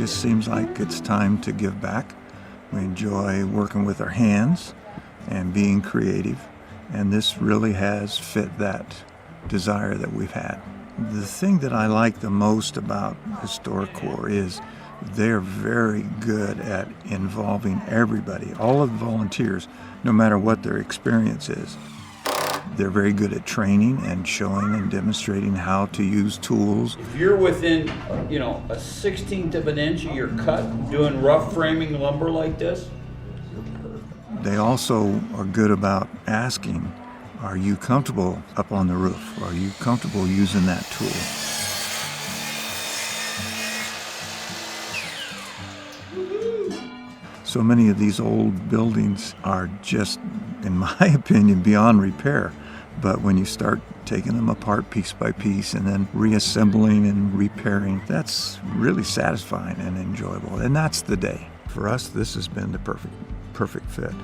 just seems like it's time to give back. We enjoy working with our hands and being creative, and this really has fit that desire that we've had. The thing that I like the most about HistoriCorp is they're very good at involving everybody, all of the volunteers, no matter what their experience is. They're very good at training and showing and demonstrating how to use tools. If you're within, a 1/16 of an inch of your cut doing rough framing lumber like this, They also are good about asking, are you comfortable up on the roof? Are you comfortable using that tool? So many of these old buildings are just, in my opinion, beyond repair. But when you start taking them apart piece by piece and then reassembling and repairing, that's really satisfying and enjoyable. And that's the day. For us, this has been the perfect fit.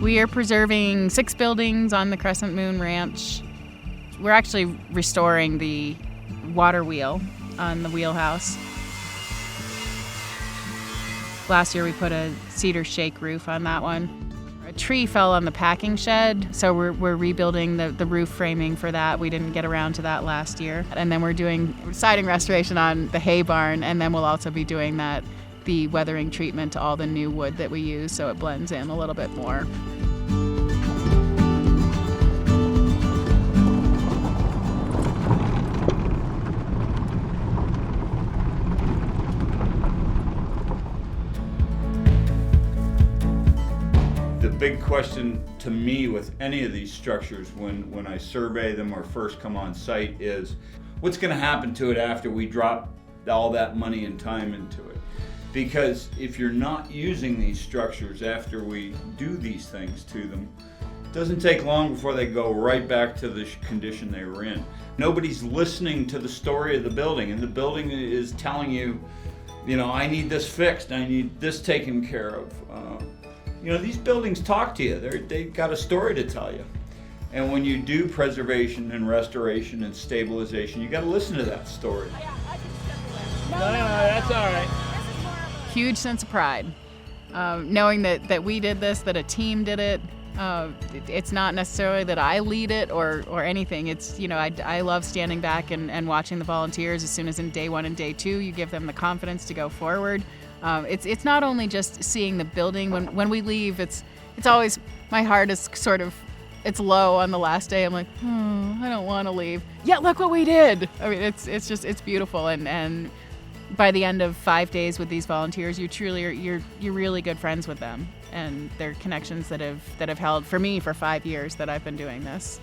We are preserving 6 buildings on the Crescent Moon Ranch. We're actually restoring the water wheel on the wheelhouse. Last year we put a cedar shake roof on that one. A tree fell on the packing shed, so we're rebuilding the roof framing for that. We didn't get around to that last year. And then we're doing siding restoration on the hay barn, and then we'll also be doing the weathering treatment to all the new wood that we use so it blends in a little bit more. the big question to me with any of these structures when I survey them or first come on site is, what's going to happen to it after we drop all that money and time into it? Because if you're not using these structures after we do these things to them, it doesn't take long before they go right back to the condition they were in. Nobody's listening to the story of the building, and the building is telling you, I need this fixed, I need this taken care of. These buildings talk to you. They've got a story to tell you. And when you do preservation and restoration and stabilization, you got to listen to that story. No, that's all right. Huge sense of pride, knowing that we did this, that a team did it. It's not necessarily that I lead it or anything. It's, I love standing back and watching the volunteers. As soon as in day 1 and day 2, you give them the confidence to go forward. It's not only just seeing the building. When we leave, it's always, my heart is sort of, it's low on the last day. I'm like, I don't want to leave. Yeah, look what we did. I mean, it's beautiful. And by the end of 5 days with these volunteers, you truly you're really good friends with them, and they're connections that have held for me for 5 years that I've been doing this.